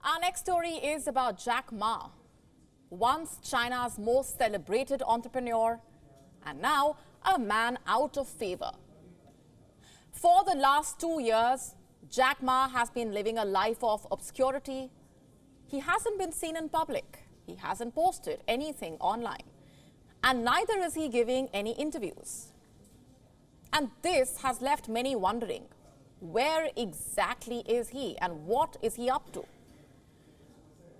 Our next story is about Jack Ma, once China's most celebrated entrepreneur and now a man out of favor. For the last 2 years, Jack Ma has been living a life of obscurity. He hasn't been seen in public. He hasn't posted anything online. And neither is he giving any interviews. And this has left many wondering, where exactly is he and what is he up to?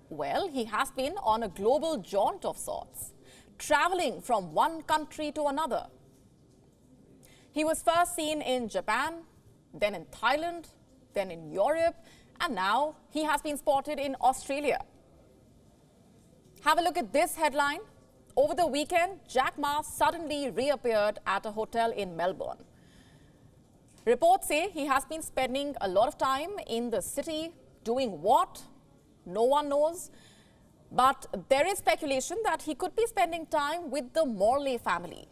Well, he has been on a global jaunt of sorts, traveling from one country to another. He was first seen in Japan, then in Thailand, then in Europe, and now he has been spotted in Australia. Have a look at this headline. Over the weekend, Jack Ma suddenly reappeared at a hotel in Melbourne. Reports say he has been spending a lot of time in the city. Doing what? No one knows. But there is speculation that he could be spending time with the Morley family,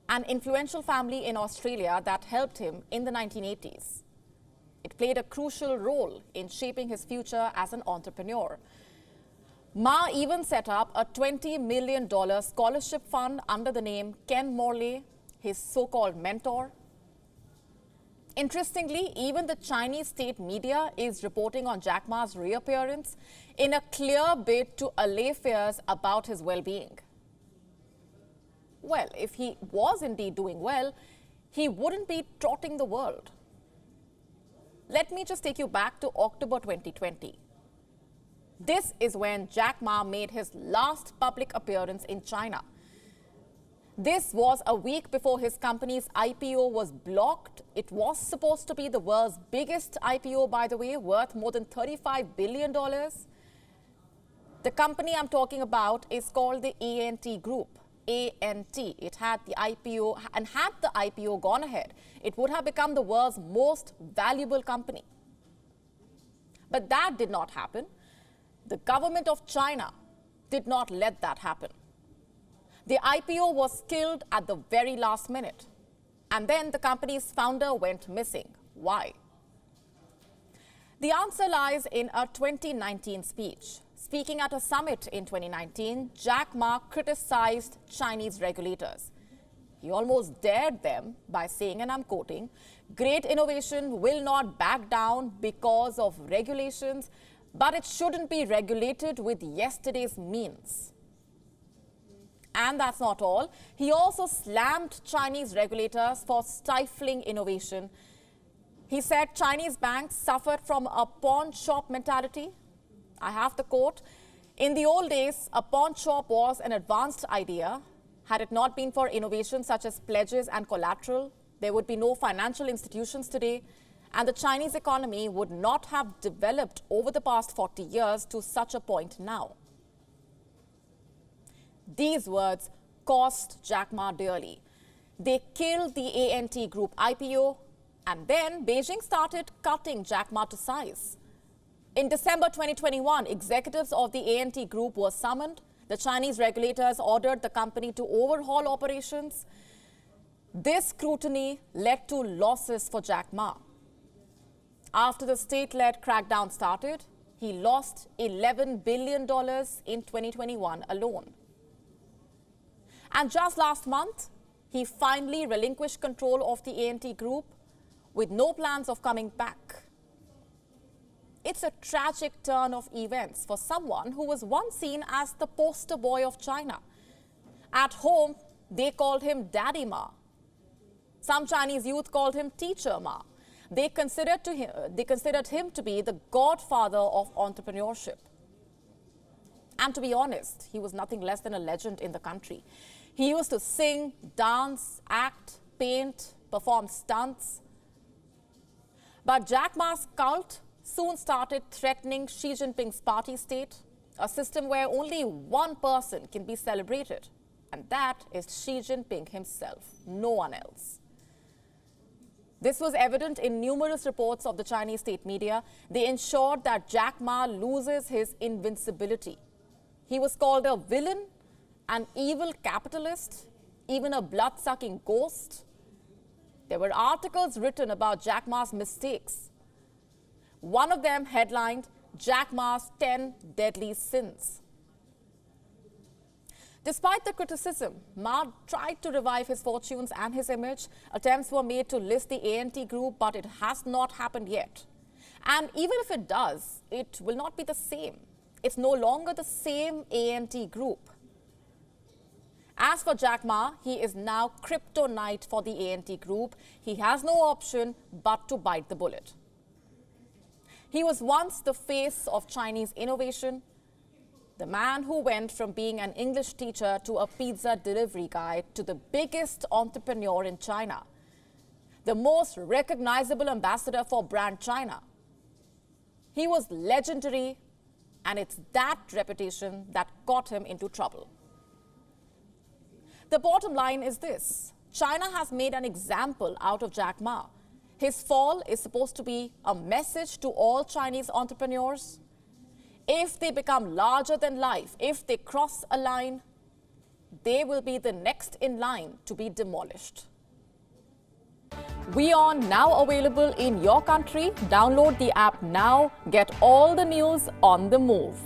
an influential family in Australia that helped him in the 1980s. It played a crucial role in shaping his future as an entrepreneur. Ma even set up a $20 million scholarship fund under the name Ken Morley, his so-called mentor. Interestingly, even the Chinese state media is reporting on Jack Ma's reappearance in a clear bid to allay fears about his well-being. Well, if he was indeed doing well, he wouldn't be trotting the world. Let me just take you back to October 2020. This is when Jack Ma made his last public appearance in China. This was a week before his company's IPO was blocked. It was supposed to be the world's biggest IPO, by the way, worth more than $35 billion. The company I'm talking about is called the ANT Group. ANT. It had the IPO, and had the IPO gone ahead, it would have become the world's most valuable company. But that did not happen. The government of China did not let that happen. The IPO was killed at the very last minute. And then the company's founder went missing. Why? The answer lies in a 2019 speech. Speaking at a summit in 2019, Jack Ma criticized Chinese regulators. He almost dared them by saying, and I'm quoting, "Great innovation will not back down because of regulations, but it shouldn't be regulated with yesterday's means." And that's not all. He also slammed Chinese regulators for stifling innovation. He said Chinese banks suffered from a pawn shop mentality. I have the quote. "In the old days, a pawn shop was an advanced idea. Had it not been for innovations such as pledges and collateral, there would be no financial institutions today, and the Chinese economy would not have developed over the past 40 years to such a point now." These words cost Jack Ma dearly. They killed the ANT Group IPO, and then Beijing started cutting Jack Ma to size. In December 2021, executives of the ANT Group were summoned. The Chinese regulators ordered the company to overhaul operations. This scrutiny led to losses for Jack Ma. After the state-led crackdown started, he lost $11 billion in 2021 alone. And just last month, he finally relinquished control of the ANT Group with no plans of coming back. It's a tragic turn of events for someone who was once seen as the poster boy of China. At home, they called him Daddy Ma. Some Chinese youth called him Teacher Ma. They considered him to be the godfather of entrepreneurship. And to be honest, he was nothing less than a legend in the country. He used to sing, dance, act, paint, perform stunts. But Jack Ma's cult soon started threatening Xi Jinping's party state, a system where only one person can be celebrated, and that is Xi Jinping himself, no one else. This was evident in numerous reports of the Chinese state media. They ensured that Jack Ma loses his invincibility. He was called a villain, an evil capitalist, even a blood-sucking ghost. There were articles written about Jack Ma's mistakes. One of them headlined, Jack Ma's 10 deadly sins. Despite the criticism, Ma tried to revive his fortunes and his image. Attempts were made to list the ANT group, but it has not happened yet. And even if it does, it will not be the same. It's no longer the same ANT group. As for Jack Ma, he is now kryptonite for the ANT group. He has no option but to bite the bullet. He was once the face of Chinese innovation, the man who went from being an English teacher to a pizza delivery guy to the biggest entrepreneur in China, the most recognizable ambassador for brand China. He was legendary, and it's that reputation that got him into trouble. The bottom line is this: China has made an example out of Jack Ma. His fall is supposed to be a message to all Chinese entrepreneurs. If they become larger than life, if they cross a line, they will be the next in line to be demolished. WION now available in your country. Download the app now. Get all the news on the move.